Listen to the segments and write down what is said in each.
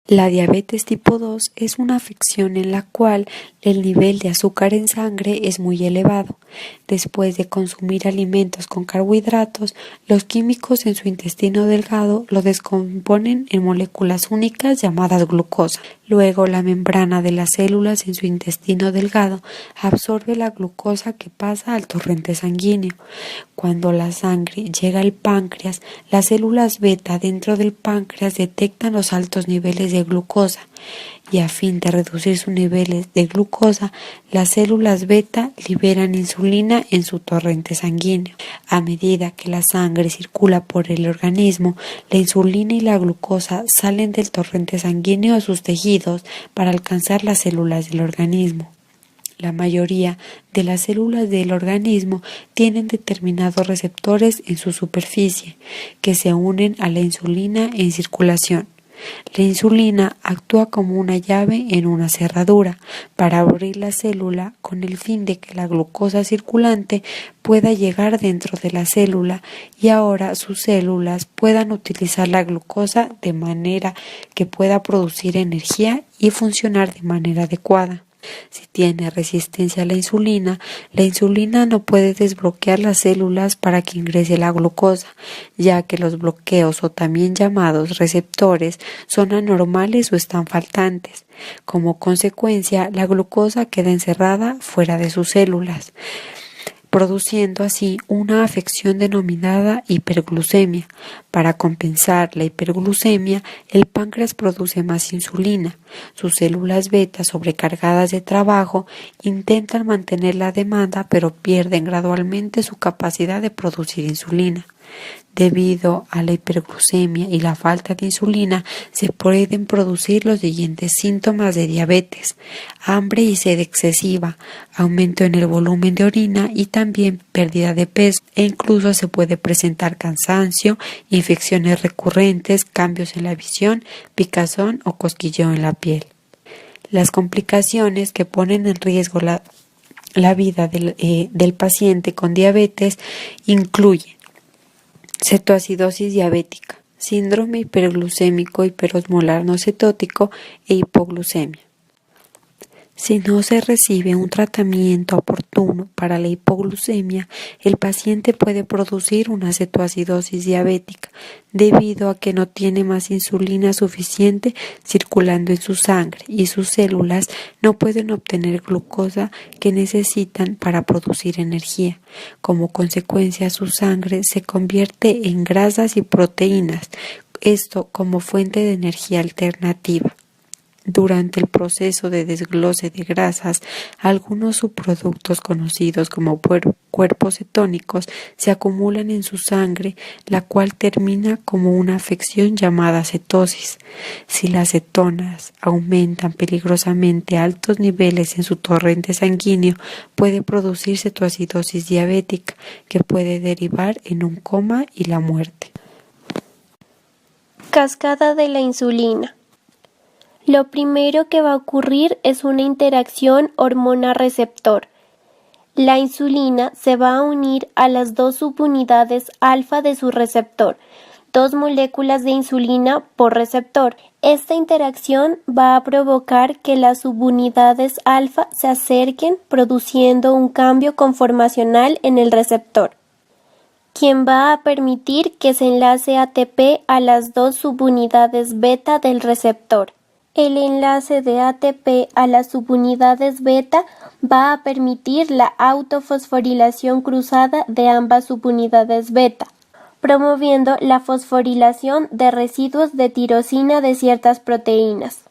La diabetes tipo 2 es una afección en la cual el nivel de azúcar en sangre es muy elevado. Después de consumir alimentos con carbohidratos, los químicos en su intestino delgado lo descomponen en moléculas únicas llamadas glucosa. Luego, la membrana de las células en su intestino delgado absorbe la glucosa que pasa al torrente sanguíneo. Cuando la sangre llega al páncreas, las células beta dentro del páncreas detectan los altos niveles de glucosa y a fin de reducir sus niveles de glucosa, las células beta liberan insulina en su torrente sanguíneo. A medida que la sangre circula por el organismo, la insulina y la glucosa salen del torrente sanguíneo a sus tejidos para alcanzar las células del organismo. La mayoría de las células del organismo tienen determinados receptores en su superficie que se unen a la insulina en circulación. La insulina actúa como una llave en una cerradura para abrir la célula con el fin de que la glucosa circulante pueda llegar dentro de la célula y ahora sus células puedan utilizar la glucosa de manera que pueda producir energía y funcionar de manera adecuada. Si tiene resistencia a la insulina no puede desbloquear las células para que ingrese la glucosa, ya que los bloqueos o también llamados receptores son anormales o están faltantes. Como consecuencia, la glucosa queda encerrada fuera de sus células, produciendo así una afección denominada hiperglucemia. Para compensar la hiperglucemia, el páncreas produce más insulina. Sus células beta, sobrecargadas de trabajo, intentan mantener la demanda, pero pierden gradualmente su capacidad de producir insulina. Debido a la hiperglucemia y la falta de insulina, se pueden producir los siguientes síntomas de diabetes: hambre y sed excesiva, aumento en el volumen de orina y también pérdida de peso, e incluso se puede presentar cansancio, infecciones recurrentes, cambios en la visión, picazón o cosquilleo en la piel. Las complicaciones que ponen en riesgo la vida del paciente con diabetes incluyen cetoacidosis diabética, síndrome hiperglucémico hiperosmolar no cetótico e hipoglucemia. Si no se recibe un tratamiento oportuno para la hipoglucemia, el paciente puede producir una cetoacidosis diabética debido a que no tiene más insulina suficiente circulando en su sangre y sus células no pueden obtener glucosa que necesitan para producir energía. Como consecuencia, su sangre se convierte en grasas y proteínas, esto como fuente de energía alternativa. Durante el proceso de desglose de grasas, algunos subproductos conocidos como cuerpos cetónicos se acumulan en su sangre, la cual termina como una afección llamada cetosis. Si las cetonas aumentan peligrosamente a altos niveles en su torrente sanguíneo, puede producir cetoacidosis diabética, que puede derivar en un coma y la muerte. Cascada de la insulina. Lo primero que va a ocurrir es una interacción hormona-receptor. La insulina se va a unir a las dos subunidades alfa de su receptor, 2 moléculas de insulina por receptor. Esta interacción va a provocar que las subunidades alfa se acerquen, produciendo un cambio conformacional en el receptor, quien va a permitir que se enlace ATP a las dos subunidades beta del receptor. El enlace de ATP a las subunidades beta va a permitir la autofosforilación cruzada de ambas subunidades beta, promoviendo la fosforilación de residuos de tirosina de ciertas proteínas.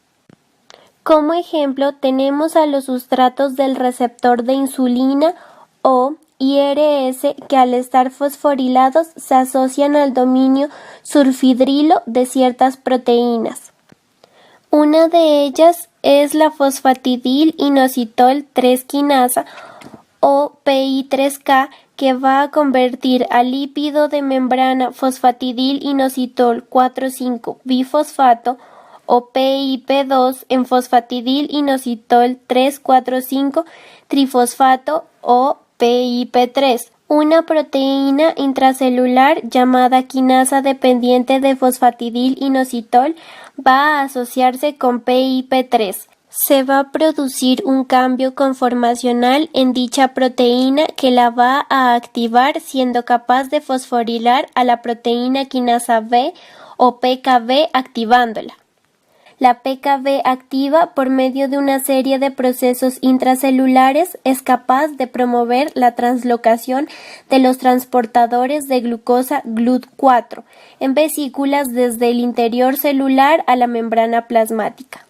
Como ejemplo, tenemos a los sustratos del receptor de insulina o IRS que al estar fosforilados se asocian al dominio sulfidrilo de ciertas proteínas. Una de ellas es la fosfatidil-inositol 3 quinasa o PI3K, que va a convertir al lípido de membrana fosfatidil-inositol 4,5 bifosfato o PIP2 en fosfatidil-inositol 3,4,5 trifosfato o PIP3 Una proteína intracelular llamada quinasa dependiente de fosfatidil-inositol va a asociarse con PIP3. Se va a producir un cambio conformacional en dicha proteína que la va a activar siendo capaz de fosforilar a la proteína quinasa B o PKB activándola. La PKB activa, por medio de una serie de procesos intracelulares, es capaz de promover la translocación de los transportadores de glucosa GLUT4 en vesículas desde el interior celular a la membrana plasmática.